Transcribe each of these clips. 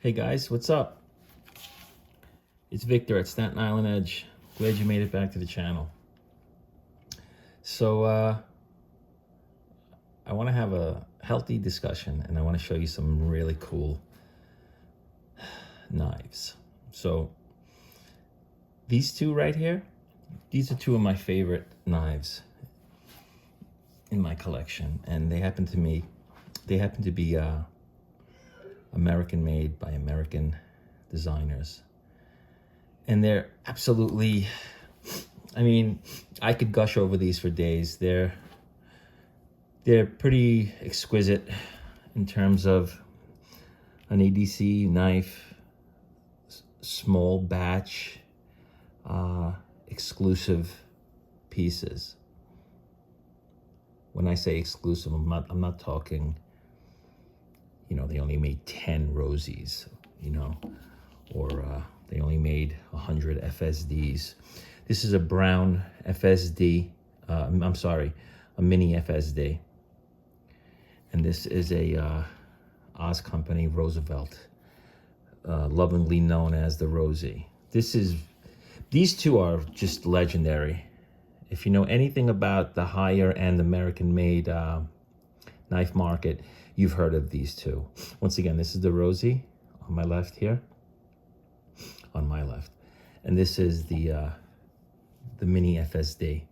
Hey guys, what's up? It's Victor at Staten Island Edge. Glad you made it back to the channel. So I want to have a healthy discussion and I want to show you some really cool knives. So these two right here, these are two of my favorite knives in my collection, and they happen to be American made by American designers. And they're absolutely, I mean, I could gush over these for days. They're pretty exquisite in terms of an ADC knife, small batch, exclusive pieces. When I say exclusive, I'm not talking, they only made 10 Rosies, or they only made 100 FSDs. This is a brown FSD, a mini FSD. And this is a Oz Company Roosevelt, lovingly known as the Rosie. These two are just legendary. If you know anything about the higher end American made knife market, you've heard of these two. Once again, this is the Rosie on my left here, on my left. And this is the mini FSD.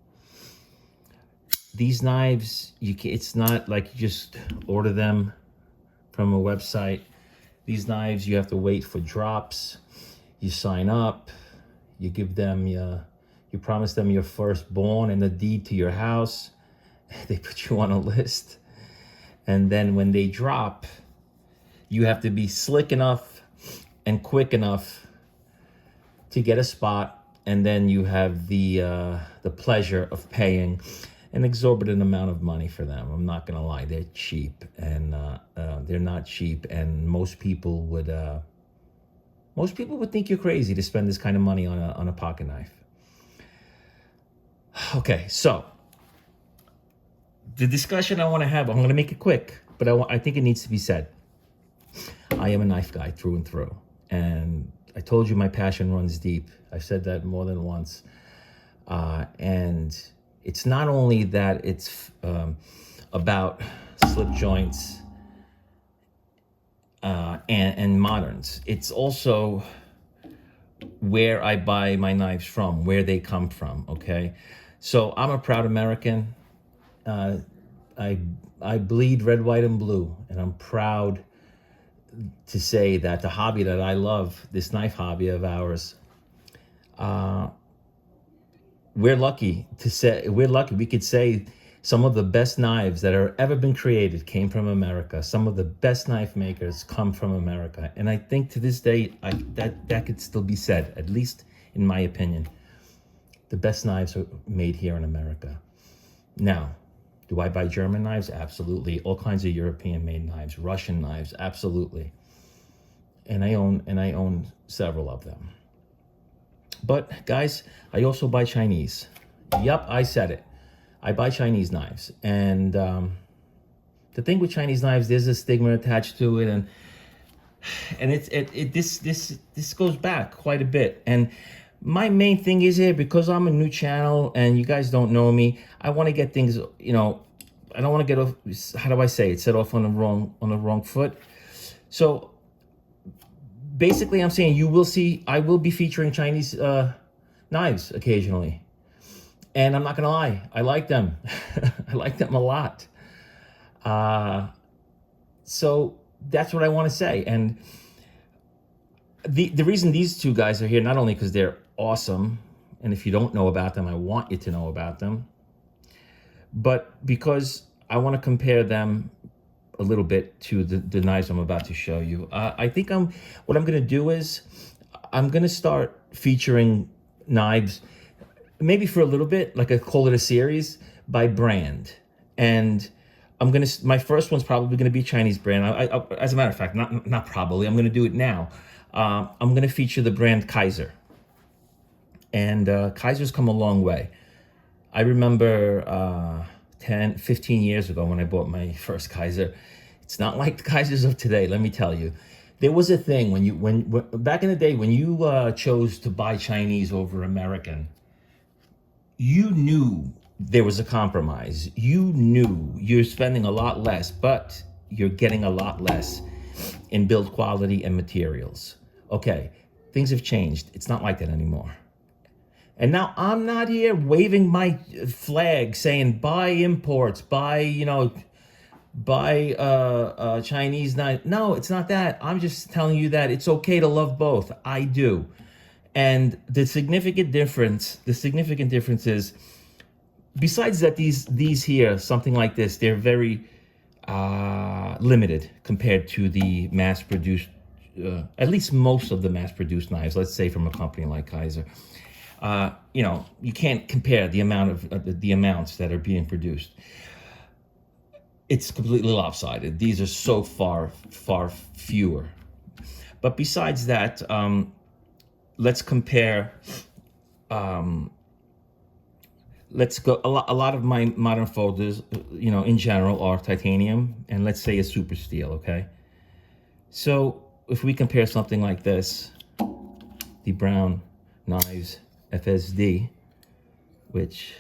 These knives, it's not like you just order them from a website. These knives, you have to wait for drops. You sign up, you give them you promise them your firstborn and the deed to your house. They put you on a list. And then when they drop, you have to be slick enough and quick enough to get a spot. And then you have the pleasure of paying an exorbitant amount of money for them. I'm not gonna lie, they're cheap, and they're not cheap. And most people would think you're crazy to spend this kind of money on a pocket knife. Okay, so the discussion I want to have, I'm going to make it quick, but I think it needs to be said. I am a knife guy through and through, and I told you my passion runs deep. I've said that more than once, and it's not only that it's about slip joints and moderns. It's also where I buy my knives from, where they come from. Okay, so I'm a proud American. I bleed red, white, and blue, and I'm proud to say that the hobby that I love, this knife hobby of ours, we're lucky. We could say some of the best knives that have ever been created came from America. Some of the best knife makers come from America, and I think to this day that could still be said, at least in my opinion. The best knives are made here in America. Now, do I buy German knives? Absolutely. All kinds of European-made knives, Russian knives, absolutely. And I own several of them. But guys, I also buy Chinese. Yep, I said it. I buy Chinese knives, and the thing with Chinese knives, there's a stigma attached to it, and this goes back quite a bit. And my main thing is here, because I'm a new channel and you guys don't know me, I want to get things, I don't want to get off, how do I say it, set off on the wrong foot. So basically I'm saying I will be featuring Chinese knives occasionally. And I'm not gonna lie, I like them. I like them a lot. So that's what I want to say. And the reason these two guys are here, not only because they're awesome, and if you don't know about them, I want you to know about them, but because I want to compare them a little bit to the knives I'm about to show you. I think what I'm going to do is I'm going to start featuring knives, maybe for a little bit, like I call it a series by brand. And my first one's probably going to be Chinese brand. As a matter of fact, not probably, I'm going to do it now. I'm going to feature the brand Kizer. And Kizer's come a long way. I remember 15 years ago when I bought my first Kizer. It's not like the Kizers of today, let me tell you. There was a thing when back in the day when you chose to buy Chinese over American, you knew there was a compromise. You knew you're spending a lot less, but you're getting a lot less in build quality and materials. Okay, things have changed. It's not like that anymore. And now I'm not here waving my flag saying buy imports, buy, buy Chinese knife. No, it's not that. I'm just telling you that it's okay to love both. I do. And the significant difference is, besides that, these here, something like this, they're very limited compared to the mass-produced, at least most of the mass-produced knives. Let's say from a company like Kaiser. You can't compare the amount of the amounts that are being produced. It's completely lopsided. These are so far fewer. But besides that, let's compare. Let's go. A lot of my modern folders, in general, are titanium, and let's say a super steel. Okay, so if we compare something like this, the Brown Knives FSD, which,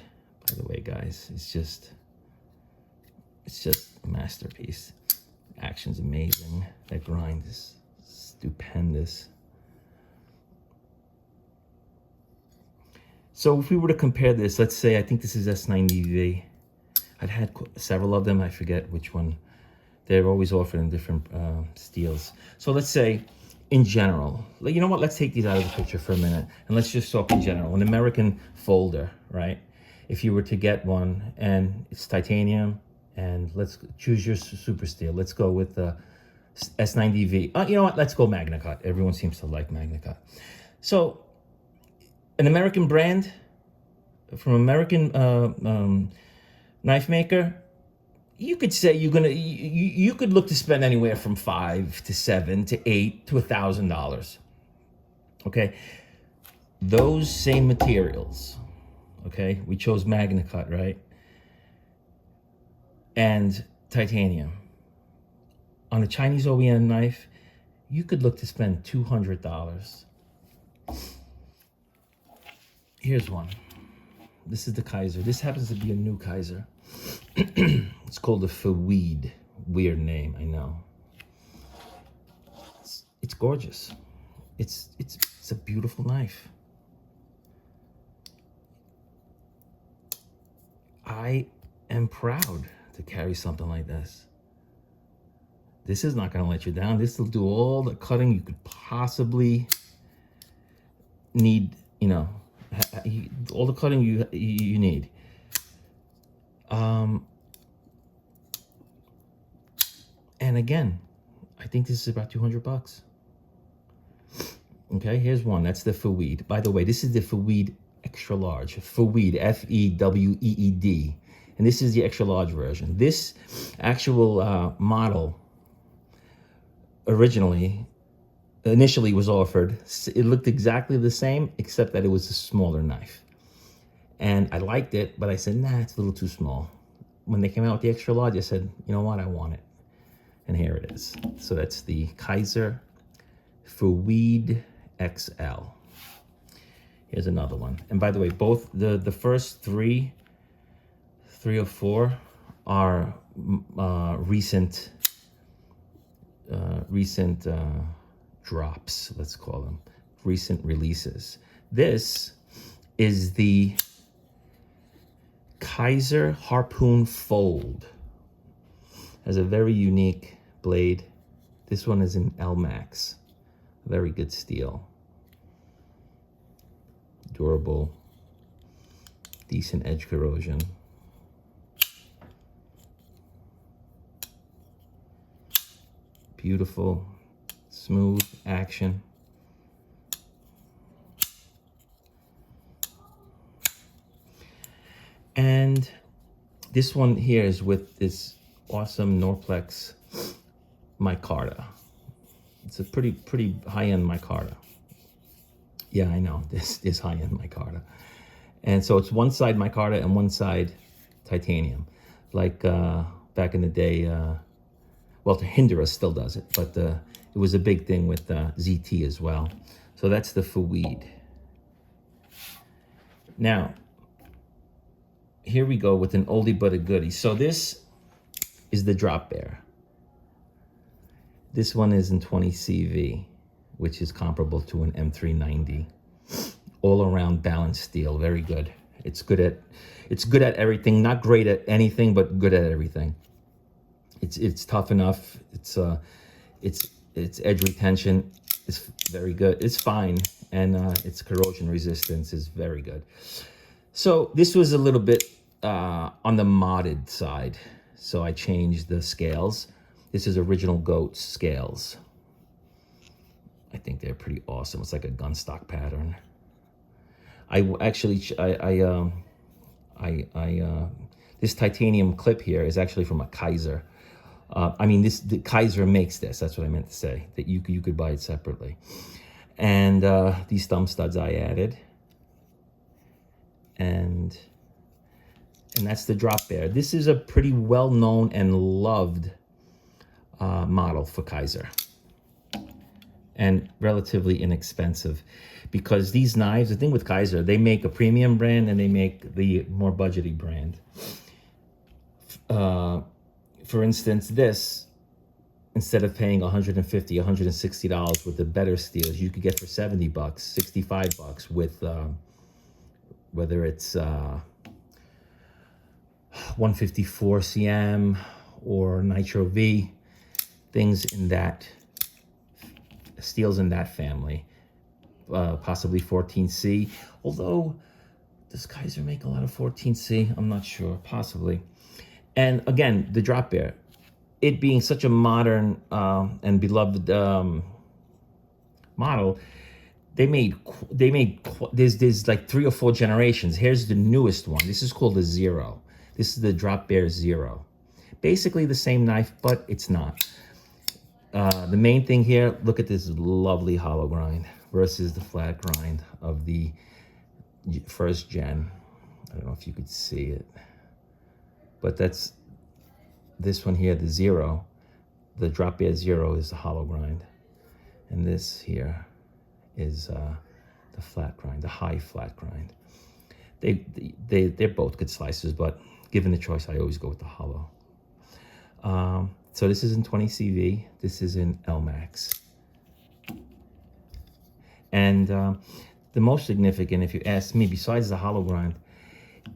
by the way, guys, it's just a masterpiece. Action's amazing. That grind is stupendous. So if we were to compare this, let's say, I think this is S90V. I've had several of them. I forget which one. They're always offered in different steels. So let's say, in general, you know what? Let's take these out of the picture for a minute, and let's just talk in general. An American folder, right? If you were to get one, and it's titanium, and let's choose your super steel. Let's go with the S90V. You know what? Let's go Magna Cut. Everyone seems to like Magna Cut. So, an American brand from American knife maker, you could say you could look to spend anywhere from $5 to $7 to $8 to $1,000. Okay, those same materials. Okay, we chose Magna Cut, right? And titanium. On a Chinese OEM knife, you could look to spend $200. Here's one. This is the Kaiser. This happens to be a new Kaiser. It's called the Fouad. Weird name, I know. It's gorgeous. It's a beautiful knife. I am proud to carry something like this. This is not going to let you down. This will do all the cutting you could possibly need, all the cutting you need. And again, I think this is about $200. Okay, here's one. That's the Fouad. By the way, this is the Fouad extra large. Fouad, F-E-W-E-E-D. And this is the extra large version. This actual model initially was offered. It looked exactly the same, except that it was a smaller knife. And I liked it, but I said, nah, it's a little too small. When they came out with the extra large, I said, you know what, I want it. And here it is. So that's the Kaiser Fouad XL. Here's another one. And by the way, both the first three or four are recent drops, let's call them, recent releases. This is the Kaiser Harpoon Fold. Has a very unique blade. This one is in Elmax. Very good steel. Durable. Decent edge corrosion. Beautiful, smooth action. And this one here is with this awesome Norplex micarta. It's a pretty high-end micarta. Yeah, I know, this is high-end micarta. And so it's one side micarta and one side titanium. Like back in the day, Well, Hindura still does it, but it was a big thing with ZT as well. So that's the Fouid. Now, here we go with an oldie but a goodie. So this is the Drop Bear. This one is in 20 CV, which is comparable to an M390. All around balanced steel, very good. It's good at everything. Not great at anything, but good at everything. It's tough enough. It's edge retention is very good. It's fine, and its corrosion resistance is very good. So this was a little bit on the modded side. So I changed the scales. This is original Goats scales. I think they're pretty awesome. It's like a gun stock pattern. This titanium clip here is actually from a Kaiser. The Kaiser makes this. That's what I meant to say. That you could buy it separately. And these thumb studs I added. And that's the Drop Bear. This is a pretty well-known and loved model for Kaiser, and relatively inexpensive, because these knives, the thing with Kaiser, they make a premium brand and they make the more budgety brand. For instance, this, instead of paying $150, $160 with the better steels, you could get for $70, $65 with whether it's 154 CM or Nitro V, things in that, steels in that family, possibly 14C. Although, does Kaiser make a lot of 14C? I'm not sure, possibly. And again, the Drop Bear, it being such a modern and beloved model, there's like 3 or 4 generations. Here's the newest one. This is called the Zero. This is the Drop Bear Zero. Basically the same knife, but it's not. The main thing here, look at this lovely hollow grind versus the flat grind of the first gen. I don't know if you could see it, but that's this one here, the Zero. The Drop Bear Zero is the hollow grind, and this here is the flat grind, the high flat grind. They're both good slicers, but given the choice, I always go with the hollow. So this is in 20 CV. This is in LMAX. And the most significant, if you ask me, besides the hollow grind,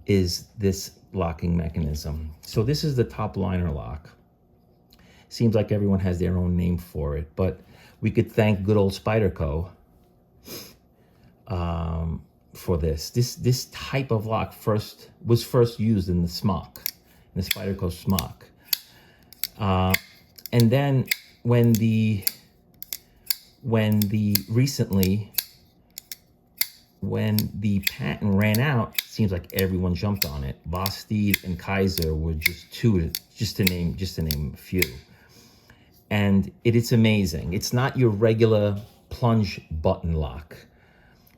is this locking mechanism. So this is the top liner lock. Seems like everyone has their own name for it, but we could thank good old Spyderco for this. This type of lock was first used in the smock, in the Spyderco smock. And then when the patent ran out, it seems like everyone jumped on it. Vosteed and Kaiser were just to name a few. And it's amazing. It's not your regular plunge button lock,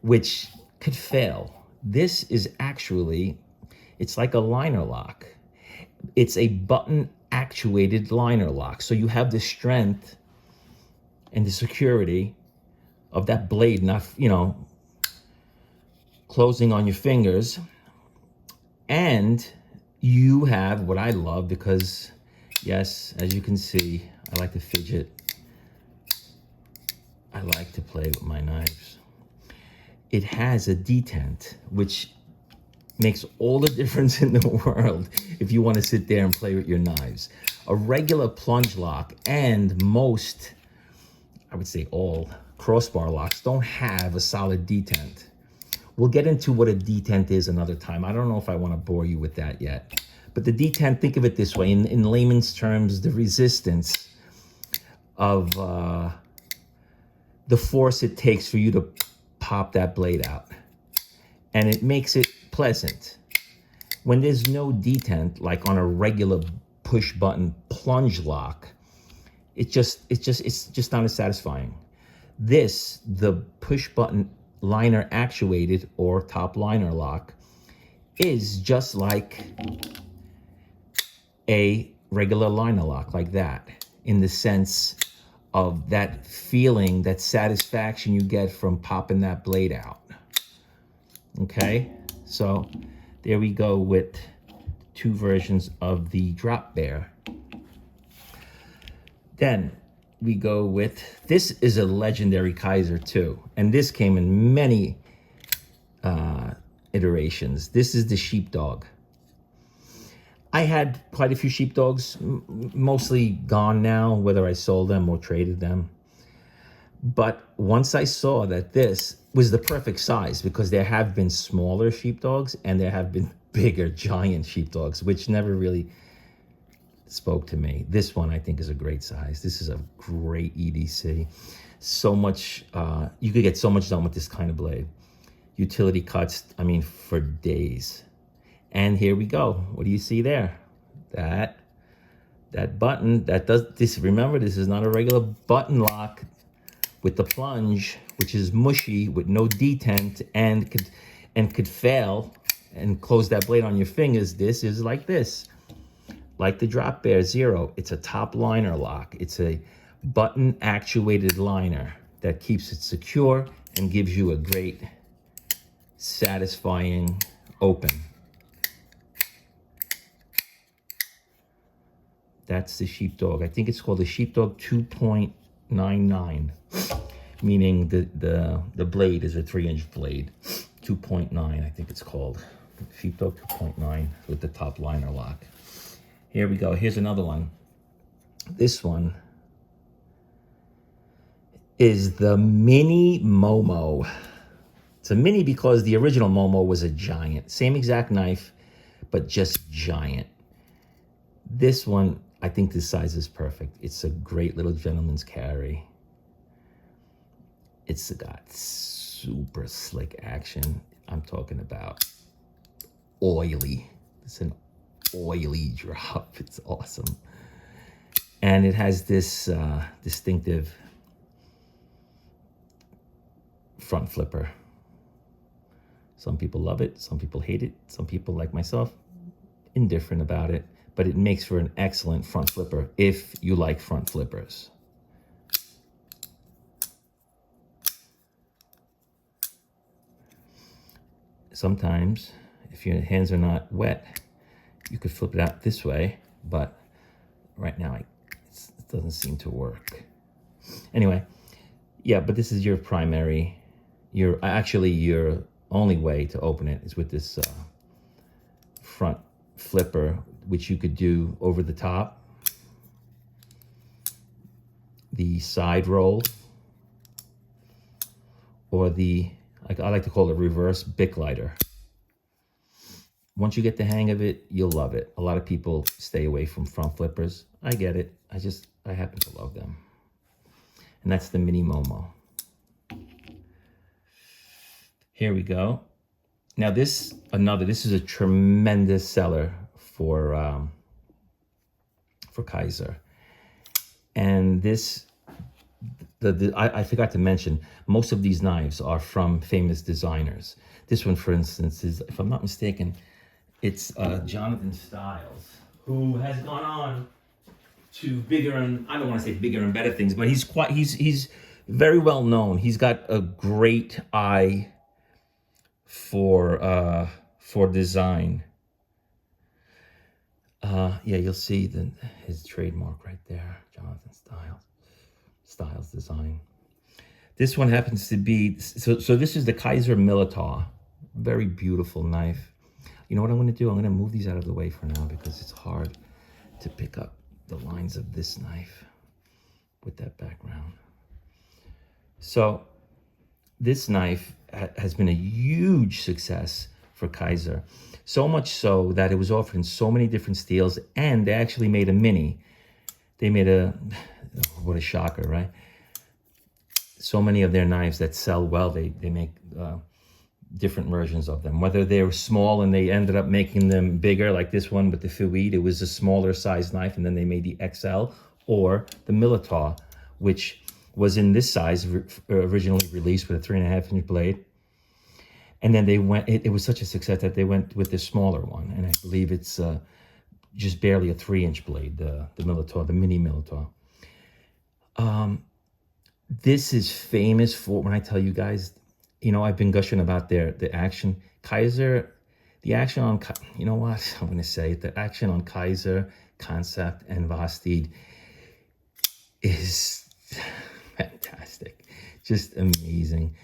which could fail. This is actually, it's like a liner lock. It's a button actuated liner lock. So you have the strength and the security of that blade not, closing on your fingers. And you have what I love, because yes, as you can see, I like to fidget. I like to play with my knives. It has a detent, which makes all the difference in the world if you want to sit there and play with your knives. A regular plunge lock and most, I would say all, crossbar locks don't have a solid detent. We'll get into what a detent is another time. I don't know if I want to bore you with that yet. But the detent, think of it this way, in layman's terms, the resistance of the force it takes for you to pop that blade out. And it makes it pleasant. When there's no detent, like on a regular push button plunge lock, it's just not as satisfying. This, the push button liner actuated or top liner lock, is just like a regular liner lock, like that. in the sense of that feeling, that satisfaction you get from popping that blade out. Okay, so there we go with two versions of the Drop Bear. Then we go with, this is a legendary Kizer too, and this came in many iterations. This is the Sheepdog. I had quite a few Sheepdogs, mostly gone now, whether I sold them or traded them. But once I saw that this was the perfect size, because there have been smaller Sheepdogs and there have been bigger, giant Sheepdogs, which never really spoke to me. This one I think is a great size. This is a great EDC. So much, you could get so much done with this kind of blade. Utility cuts, I mean, for days. And here we go. What do you see there? That button, that does this. Remember, this is not a regular button lock with the plunge, which is mushy with no detent and could fail and close that blade on your fingers. This is like this. Like the Drop Bear Zero, it's a top liner lock. It's a button actuated liner that keeps it secure and gives you a great satisfying open. That's the Sheepdog. I think it's called the Sheepdog 2.99, meaning the blade is a 3-inch blade. 2.9, I think it's called. Sheepdog 2.9 with the top liner lock. Here we go. Here's another one. This one is the Mini Momo. It's a mini because the original Momo was a giant. Same exact knife, but just giant. This one, I think this size is perfect. It's a great little gentleman's carry. It's got super slick action. I'm talking about oily. It's an oily drop. It's awesome. And it has this distinctive front flipper. Some people love it, some people hate it, some people, like myself, indifferent about it, but it makes for an excellent front flipper if you like front flippers. Sometimes, if your hands are not wet, you could flip it out this way, but right now it doesn't seem to work. Anyway, yeah, but this is your primary, your only way to open it is with this front flipper, which you could do over the top, the side roll, or I like to call it reverse Bic lighter. Once you get the hang of it, you'll love it. A lot of people stay away from front flippers. I get it. I happen to love them. And that's the Mini Momo. Here we go. Now this is a tremendous seller for Kizer. And this, I forgot to mention, most of these knives are from famous designers. This one, for instance, is, if I'm not mistaken, it's Jonathan Styles, who has gone on to bigger and, I don't want to say bigger and better things, but he's very well known. He's got a great eye for design. Yeah, you'll see his trademark right there, Jonathan Styles Design. This one happens to be, so this is the Kizer Militar. Very beautiful knife. You know what I'm going to do? I'm going to move these out of the way for now because it's hard to pick up the lines of this knife with that background. So this knife has been a huge success for Kizer. So much so that it was offered in so many different steels, and they actually made a mini. They made what a shocker, right? So many of their knives that sell well, they make different versions of them. Whether they were small and they ended up making them bigger, like this one with the Fouid, it was a smaller size knife, and then they made the XL, or the Militar, which was in this size, originally released with a 3.5-inch blade. And then they went, it was such a success that they went with this smaller one. And I believe it's just barely a 3-inch blade, the Militar, the Mini Militar. This is famous for, when I tell you guys, I've been gushing about the action. Kaiser, the action on, you know what? I'm going to say it. The action on Kaiser, Concept, and Vastid is fantastic. Just amazing.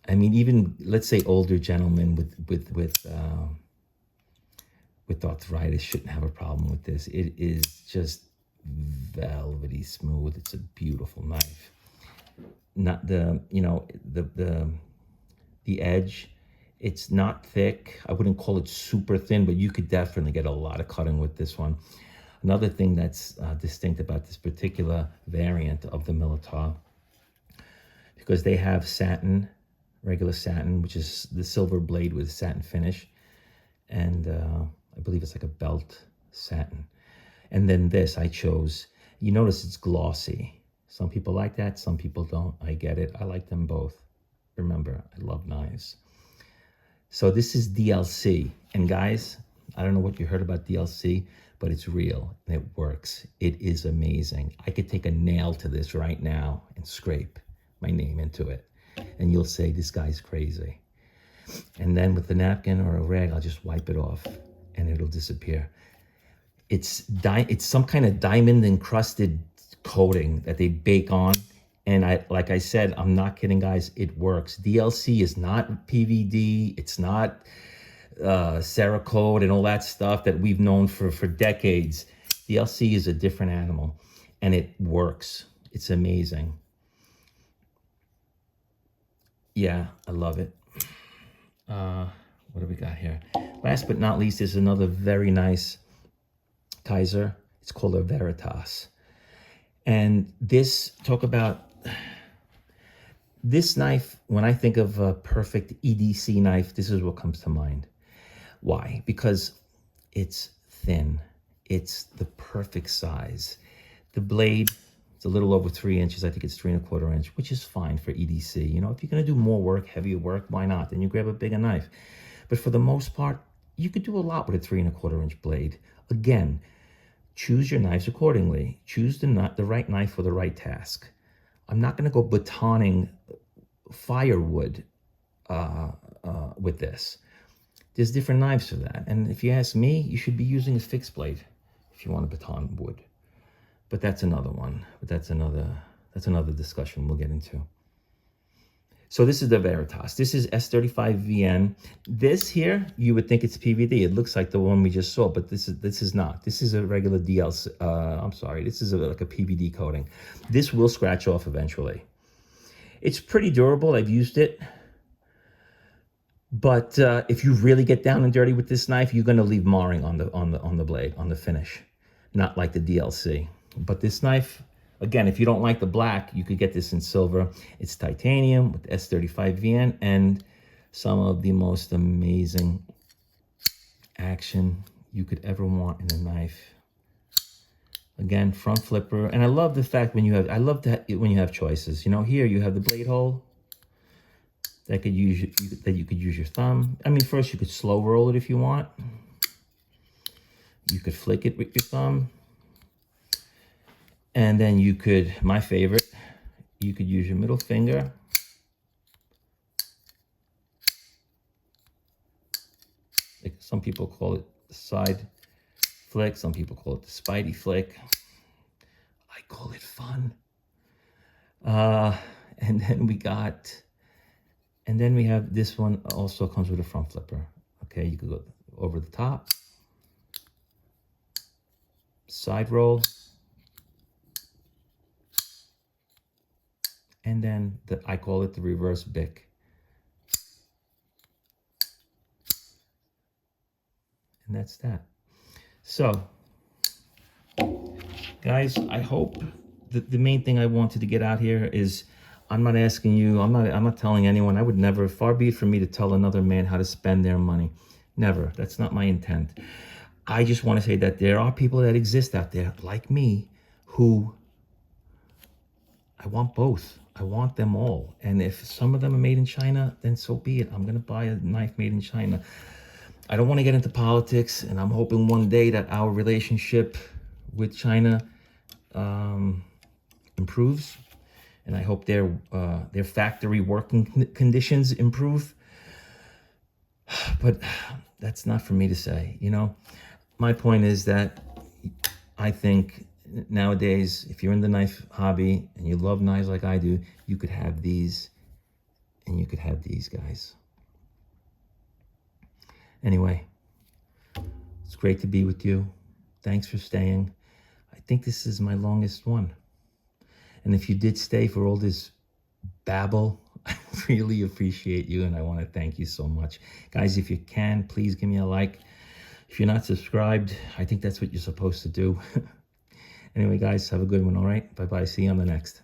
I mean, even let's say older gentlemen with arthritis shouldn't have a problem with this. It is just velvety smooth. It's a beautiful knife. Not the edge. It's not thick. I wouldn't call it super thin, but you could definitely get a lot of cutting with this one. Another thing that's distinct about this particular variant of the Militar, because they have satin, regular satin, which is the silver blade with satin finish, and I believe it's like a belt satin. And then this I chose, you notice it's glossy. Some people like that, some people don't. I get it. I like them both. Remember, I love knives. So this is DLC. And guys, I don't know what you heard about DLC, but it's real and it works. It is amazing. I could take a nail to this right now and scrape my name into it. And you'll say, this guy's crazy. And then with the napkin or a rag, I'll just wipe it off and it'll disappear. It's some kind of diamond encrusted coating that they bake on. And like I said, I'm not kidding, guys. It works. DLC is not PVD. It's not Cerakote and all that stuff that we've known for decades. DLC is a different animal, and it works. It's amazing. Yeah, I love it. What do we got here? Last but not least is another very nice Kaiser. It's called a Veritas. And this, talk about this knife, when I think of a perfect EDC knife, this is what comes to mind. Why? Because it's thin. It's the perfect size. The blade, it's a little over 3 inches. I think it's 3 1/4 inch, which is fine for EDC. You know, if you're going to do more work, heavier work, why not? Then you grab a bigger knife. But for the most part, you could do a lot with a 3 1/4 inch blade. Again, choose your knives accordingly. Choose the right knife for the right task. I'm not going to go batoning firewood with this. There's different knives for that. And if you ask me, you should be using a fixed blade if you want to baton wood. But that's another one. But that's another discussion we'll get into. So this is the Veritas. This is S35VN. This here, you would think it's PVD. It looks like the one we just saw, but this is not. This is a regular DLC. I'm sorry. This is like a PVD coating. This will scratch off eventually. It's pretty durable. I've used it. But if you really get down and dirty with this knife, you're going to leave marring on the blade, on the finish, not like the DLC. But this knife, again, if you don't like the black, you could get this in silver. It's titanium with S35VN and some of the most amazing action you could ever want in a knife. Again, front flipper, and I love the fact when you have choices. You know, here you have the blade hole. That you could use your thumb. I mean, first you could slow roll it if you want. You could flick it with your thumb. And then you could, my favorite, you could use your middle finger. Like some people call it the side flick. Some people call it the Spidey flick. I call it fun. And then we have this one also comes with a front flipper. Okay, you could go over the top, side roll, and then I call it the reverse Bic. And that's that. So, guys, I hope the main thing I wanted to get out here is, I'm not asking you, I'm not telling anyone. I would never, far be it from me to tell another man how to spend their money. Never. That's not my intent. I just want to say that there are people that exist out there, like me, who I want both. I want them all. And if some of them are made in China, then so be it. I'm going to buy a knife made in China. I don't want to get into politics, and I'm hoping one day that our relationship with China improves, and I hope their factory working conditions improve. But that's not for me to say. My point is that I think nowadays, if you're in the knife hobby and you love knives like I do, you could have these and you could have these, guys. Anyway, it's great to be with you. Thanks for staying. I think this is my longest one. And if you did stay for all this babble, I really appreciate you, and I want to thank you so much. Guys, if you can, please give me a like. If you're not subscribed, I think that's what you're supposed to do. Anyway, guys, have a good one, all right? Bye-bye. See you on the next.